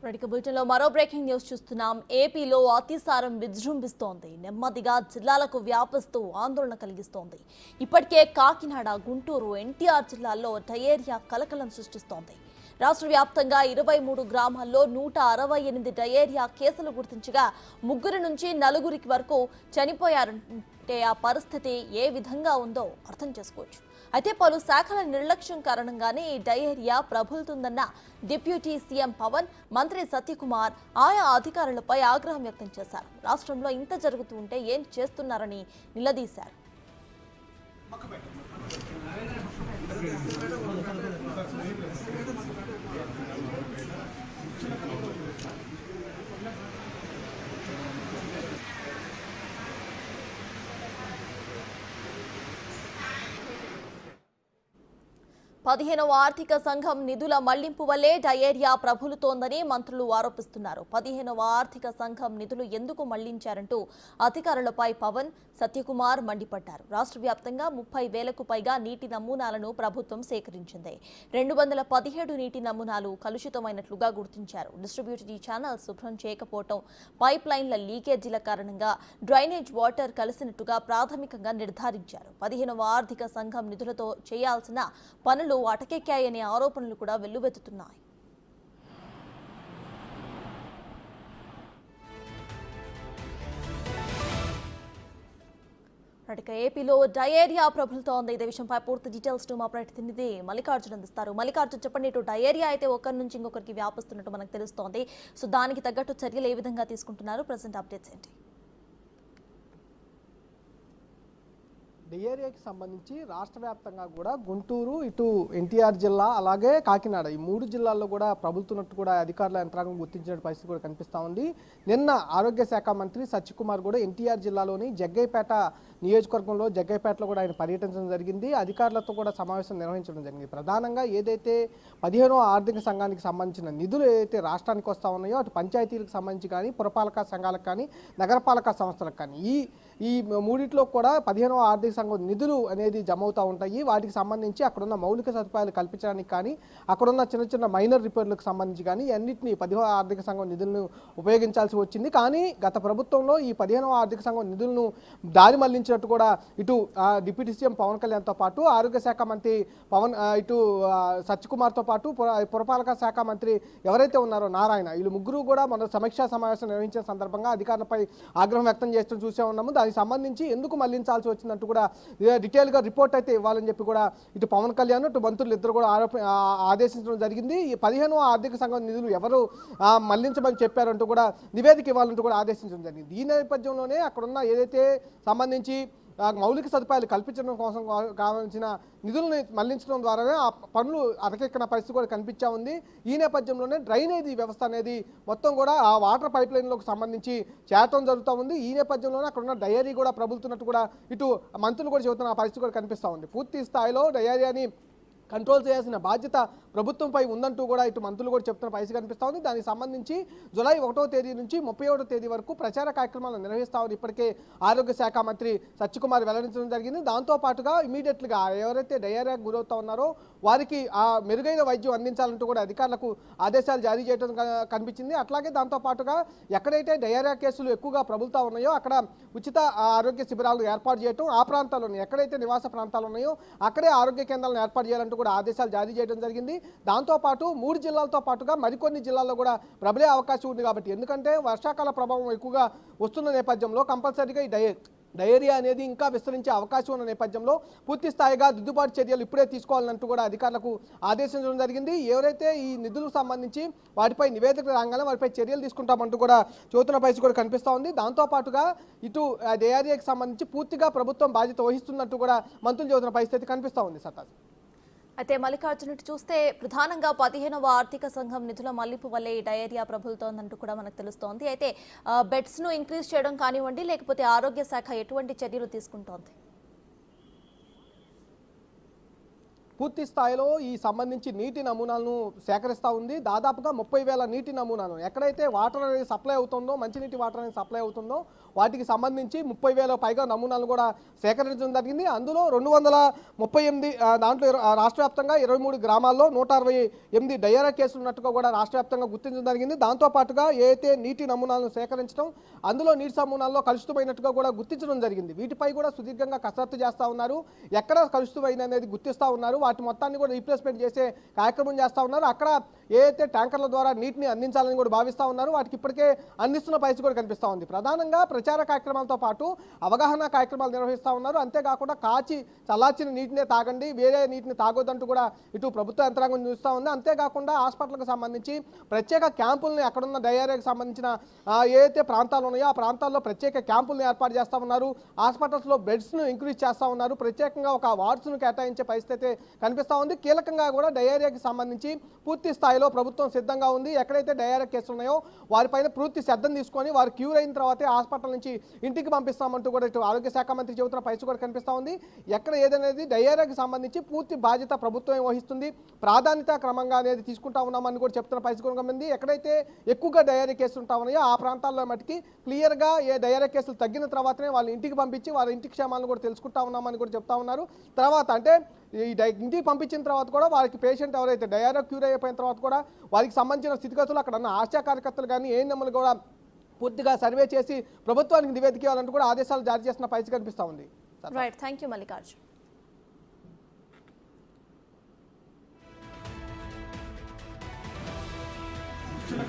బులెటిన్లో మరో breaking news చూస్తున్నాం. ఏపీలో అతిసారం విజృంభిస్తోంది. నెమ్మదిగా జిల్లాలకు వ్యాపిస్తూ ఆందోళన కలిగిస్తోంది. ఇప్పటికే కాకినాడ, గుంటూరు, ఎన్టీఆర్ జిల్లాల్లో డయేరియా కలకలం సృష్టిస్తోంది. రాష్ట్ర వ్యాప్తంగా 23 గ్రామాల్లో 168 డయేరియా కేసులు గుర్తించగా 3 నుంచి 4 వరకు చనిపోయారంటే ఆ పరిస్థితి ఏ విధంగా ఉందో అర్థం చేసుకోవచ్చు. అయితే పలు శాఖల నిర్లక్ష్యం కారణంగానే ఈ డయేరియా ప్రబలుతుందన్న డిప్యూటీ సీఎం పవన్, మంత్రి సత్యకుమార్ ఆయా అధికారులపై ఆగ్రహం వ్యక్తం చేశారు. రాష్ట్రంలో ఇంత జరుగుతుంటే ఏం చేస్తున్నారని నిలదీశారు. పదిహేనవ ఆర్థిక సంఘం నిధుల మళ్లింపు వల్లే డయేరియా ప్రబలుతోందని మంత్రులు ఆరోపిస్తున్నారు. 15వ ఆర్థిక సంఘం నిధులు ఎందుకు మళ్లించారంటూ అధికారులపై పవన్, సత్యకుమార్ మండిపడ్డారు. రాష్ట్ర వ్యాప్తంగా 30,000కు పైగా నీటి నమూనాలను ప్రభుత్వం సేకరించింది. 217 నీటి నమూనాలు కలుషితమైనట్లుగా గుర్తించారు. డిస్ట్రిబ్యూటరీ ఛానల్ శుభ్రం చేయకపోవడం, పైప్ లైన్ల లీకేజీల కారణంగా డ్రైనేజ్ వాటర్ కలిసినట్టుగా ప్రాథమికంగా నిర్ధారించారు. 15వ ఆర్థిక సంఘం నిధులతో చేయాల్సిన పనులు అటకెక్కాయనే ఆరోపణలు కూడా వెల్లువెత్తుతున్నాయి. ఏపీలో డయేరియా ప్రబలుతోంది. ఇదే విషయంపై పూర్తి డీటెయిల్స్ మా ప్రతినిధి మల్లికార్జున్ అందిస్తారు. మల్లికార్జున్, చెప్పండి. ఇటు డయేరియా అయితే ఒకరి నుంచి ఇంకొకరికి వ్యాపిస్తున్నట్టు మనకు తెలుస్తోంది. సో దానికి తగ్గట్టు చర్యలు ఏ విధంగా తీసుకుంటున్నారు? ప్రెసెంట్ అప్డేట్స్ ఏంటి? డయేరియాకి సంబంధించి రాష్ట్ర వ్యాప్తంగా కూడా గుంటూరు, ఇటు ఎన్టీఆర్ జిల్లా, అలాగే కాకినాడ, ఈ 3 జిల్లాల్లో కూడా ప్రబలుతున్నట్టు కూడా అధికారుల యంత్రాంగం గుర్తించిన పరిస్థితి కూడా కనిపిస్తూ ఉంది. నిన్న ఆరోగ్య శాఖ మంత్రి సత్యకుమార్ కూడా ఎన్టీఆర్ జిల్లాలోని జగ్గైపేట నియోజకవర్గంలో జగ్గైపేటలో కూడా ఆయన పర్యటించడం జరిగింది. అధికారులతో కూడా సమావేశం నిర్వహించడం జరిగింది. ప్రధానంగా ఏదైతే 15వ ఆర్థిక సంఘానికి సంబంధించిన నిధులు ఏదైతే రాష్ట్రానికి వస్తూ ఉన్నాయో, అటు పంచాయతీలకు సంబంధించి కానీ, పురపాలక సంఘాలకు కానీ, నగరపాలక సంస్థలకు కానీ, ఈ మూడిట్లో కూడా 15వ ఆర్థిక సంఘం నిధులు అనేది జమ అవుతూ ఉంటాయి. వాటికి సంబంధించి అక్కడున్న మౌలిక సదుపాయాలు కల్పించడానికి కానీ, అక్కడున్న చిన్న చిన్న మైనర్ రిపేర్లకు సంబంధించి కానీ అన్నింటినీ 15వ ఆర్థిక సంఘం నిధులను ఉపయోగించాల్సి వచ్చింది. కానీ గత ప్రభుత్వంలో ఈ 15వ ఆర్థిక సంఘం నిధులను దారి మళ్లించినట్టు కూడా ఇటు డిప్యూటీ సీఎం పవన్ కళ్యాణ్తో పాటు ఆరోగ్య శాఖ మంత్రి పవన్, ఇటు సత్యకుమార్తో పాటు పురపాలక శాఖ మంత్రి ఎవరైతే ఉన్నారో నారాయణ, వీళ్ళు ముగ్గురు కూడా మన సమీక్షా సమావేశం నిర్వహించిన సందర్భంగా అధికారులపై ఆగ్రహం వ్యక్తం చేస్తూ చూసే ఉన్నాము. దానికి సంబంధించి ఎందుకు మళ్లించాల్సి వచ్చినట్టు కూడా డీటెయిల్గా రిపోర్ట్ అయితే ఇవ్వాలని చెప్పి కూడా ఇటు పవన్ కళ్యాణ్, ఇటు మంత్రులు ఇద్దరు కూడా ఆదేశించడం జరిగింది. ఈ 15వ ఆర్థిక సంఘం నిధులు ఎవరు మళ్లించమని చెప్పారంటూ కూడా నివేదిక ఇవ్వాలంటూ కూడా ఆదేశించడం జరిగింది. ఈ నేపథ్యంలోనే అక్కడున్న ఏదైతే సంబంధించి మౌలిక సదుపాయాలు కల్పించడం కోసం కావాల్సిన నిధులను మళ్లించడం ద్వారానే ఆ పనులు అటకెక్కిన పరిస్థితి కూడా కనిపించా ఉంది. ఈ నేపథ్యంలోనే డ్రైనేజీ వ్యవస్థ అనేది మొత్తం కూడా ఆ వాటర్ పైప్ లైన్లకు సంబంధించి చేరటం జరుగుతూ ఉంది. ఈ నేపథ్యంలోనే అక్కడ ఉన్న డయేరియా కూడా ప్రబలుతున్నట్టు కూడా ఇటు మంత్రులు కూడా చెబుతున్న పరిస్థితి కూడా కనిపిస్తూ ఉంది. పూర్తి స్థాయిలో డయేరియాని కంట్రోల్ చేయాల్సిన బాధ్యత ప్రభుత్వంపై ఉందంటూ కూడా ఇటు మంత్రులు కూడా చెప్తున్న పరిస్థితి కనిపిస్తూ ఉంది. దానికి సంబంధించి జూలై 1వ తేదీ నుంచి 31వ తేదీ వరకు ప్రచార కార్యక్రమాలు నిర్వహిస్తామని ఇప్పటికే ఆరోగ్య శాఖ మంత్రి సత్యకుమార్ వెల్లడించడం జరిగింది. దాంతోపాటుగా ఇమీడియట్గా ఎవరైతే డయేరియాకు గురవుతూ ఉన్నారో వారికి ఆ మెరుగైన వైద్యం అందించాలంటూ కూడా అధికారులకు ఆదేశాలు జారీ చేయడం కనిపించింది. అట్లాగే దాంతోపాటుగా ఎక్కడైతే డయేరియా కేసులు ఎక్కువగా ప్రబలుతూ ఉన్నాయో అక్కడ ఉచిత ఆరోగ్య శిబిరాలు ఏర్పాటు చేయడం, ఆ ప్రాంతాల్లోనే ఎక్కడైతే నివాస ప్రాంతాలు ఉన్నాయో అక్కడే ఆరోగ్య కేంద్రాలను ఏర్పాటు చేయాలంటూ కూడా ఆదేశాలు జారీ చేయడం జరిగింది. దాంతోపాటు 3 జిల్లాలతో పాటుగా మరికొన్ని జిల్లాల్లో కూడా ప్రబలే అవకాశం ఉంది. కాబట్టి ఎందుకంటే వర్షాకాల ప్రభావం ఎక్కువగా వస్తున్న నేపథ్యంలో కంపల్సరీగా ఈ డయేరియా అనేది ఇంకా విస్తరించే అవకాశం ఉన్న నేపథ్యంలో పూర్తి స్థాయిగా దిద్దుబాటు చర్యలు ఇప్పుడే తీసుకోవాలంటూ కూడా అధికారులకు ఆదేశించడం జరిగింది. ఎవరైతే ఈ నిధులకు సంబంధించి వాటిపై నివేదిక రాగానే వాటిపై చర్యలు తీసుకుంటామంటూ కూడా చూతున్న పరిస్థితి కూడా కనిపిస్తూ ఉంది. దాంతోపాటుగా ఇటు డయేరియాకి సంబంధించి పూర్తిగా ప్రభుత్వం బాధ్యత వహిస్తున్నట్టు కూడా మంత్రులు చూతున్న పరిస్థితి కనిపిస్తూ ఉంది. సతాజ్, అయితే మల్లికార్జున్, చూస్తే ప్రధానంగా 15వ ఆర్థిక సంఘం నిధుల మళ్లింపు వల్లే ఈ డయేరియా ప్రబలుతోందంటూ కూడా మనకు తెలుస్తోంది. అయితే బెడ్స్ ను ఇంక్రీజ్ చేయడం కానివ్వండి, లేకపోతే ఆరోగ్య శాఖ ఎటువంటి చర్యలు తీసుకుంటోంది? పూర్తి స్థాయిలో ఈ సంబంధించి నీటి నమూనాలను సేకరిస్తూ ఉంది. దాదాపుగా 30,000 నీటి నమూనాలు ఎక్కడైతే వాటర్ అనేది సప్లై అవుతుందో, మంచినీటి వాటర్ అనేది సప్లై అవుతుందో వాటికి సంబంధించి 30,000 పైగా నమూనాలు కూడా సేకరించడం జరిగింది. అందులో 238 దాంట్లో రాష్ట్ర వ్యాప్తంగా 23 గ్రామాల్లో 168 డయేరియా కేసులు ఉన్నట్టుగా కూడా రాష్ట్ర వ్యాప్తంగా గుర్తించడం జరిగింది. దాంతోపాటుగా ఏదైతే నీటి నమూనాలను సేకరించడం, అందులో నీటి నమూనాల్లో కలుషితమైనట్టుగా కూడా గుర్తించడం జరిగింది. వీటిపై కూడా సుదీర్ఘంగా కసరత్తు చేస్తూ ఉన్నారు. ఎక్కడ కలుషితమైన అనేది గుర్తిస్తూ ఉన్నారు. వాటి మొత్తాన్ని కూడా రీప్లేస్మెంట్ చేసే కార్యక్రమం చేస్తూ ఉన్నారు. అక్కడ ఏదైతే ట్యాంకర్ల ద్వారా నీటిని అందించాలని కూడా భావిస్తూ ఉన్నారు. వాటికి ఇప్పటికే అందిస్తున్న పరిస్థితి కూడా కనిపిస్తూ ఉంది. ప్రధానంగా ప్రచార కార్యక్రమాలతో పాటు అవగాహన కార్యక్రమాలు నిర్వహిస్తూ ఉన్నారు. అంతేకాకుండా కాచి చల్లార్చిన నీటినే తాగండి, వేరే నీటిని తాగొద్దంటూ కూడా ఇటు ప్రభుత్వ యంత్రాంగం చూస్తూ ఉంది. అంతేకాకుండా హాస్పిటల్కి సంబంధించి ప్రత్యేక క్యాంపుల్ని అక్కడున్న డయేరియాకి సంబంధించిన ఏదైతే ప్రాంతాలు ఉన్నాయో ఆ ప్రాంతాల్లో ప్రత్యేక క్యాంపుల్ని ఏర్పాటు చేస్తూ ఉన్నారు. హాస్పిటల్స్లో బెడ్స్ను ఇంక్రీజ్ చేస్తూ ఉన్నారు. ప్రత్యేకంగా ఒక వార్డ్స్ను కేటాయించే పరిస్థితి కనిపిస్తూ ఉంది. కీలకంగా కూడా డయేరియాకి సంబంధించి పూర్తి స్థాయిలో ప్రభుత్వం సిద్ధంగా ఉంది. ఎక్కడైతే డయేరియా కేసులు ఉన్నాయో వారిపైన పూర్తి శ్రద్ధను తీసుకొని వారు క్యూర్ అయిన తర్వాతే హాస్పిటల్ నుంచి ఇంటికి పంపిస్తామంటూ కూడా ఇటు ఆరోగ్య శాఖ మంత్రి చెబుతున్న పరిస్థితి కూడా కనిపిస్తూ ఉంది. ఎక్కడ ఏదనేది డయేరియాకి సంబంధించి పూర్తి బాధ్యత ప్రభుత్వమే వహిస్తుంది. ప్రాధాన్యత క్రమంగా అనేది తీసుకుంటా ఉన్నామని కూడా చెప్తున్న పరిస్థితి కూడా ఉంది. ఎక్కడైతే ఎక్కువగా డయేరియా కేసులు ఉంటా ఉన్నాయో ఆ ప్రాంతాల్లో మటుకి క్లియర్గా ఏ డయేరియా కేసులు తగ్గిన తర్వాతనే వాళ్ళ ఇంటికి పంపించి వాళ్ళ ఇంటి క్షేమాలను కూడా తెలుసుకుంటా ఉన్నామని కూడా చెప్తా ఉన్నారు. తర్వాత అంటే ఈ ఇంటికి పంపించిన తర్వాత కూడా వారికి పేషెంట్ ఎవరైతే డయేరియా క్యూర్ అయిపోయిన తర్వాత కూడా వారికి సంబంధించిన స్థితిగతులు అక్కడ ఉన్న ఆశా కార్యకర్తలు కానీ ఏఎన్ఎంలు కూడా పూర్తిగా సర్వే చేసి ప్రభుత్వానికి నివేదిక ఇవ్వాలంటూ కూడా ఆదేశాలు జారీ చేసిన పరిస్థితి కనిపిస్తూ ఉంది. Right, thank you Mallikarjun. చిన్న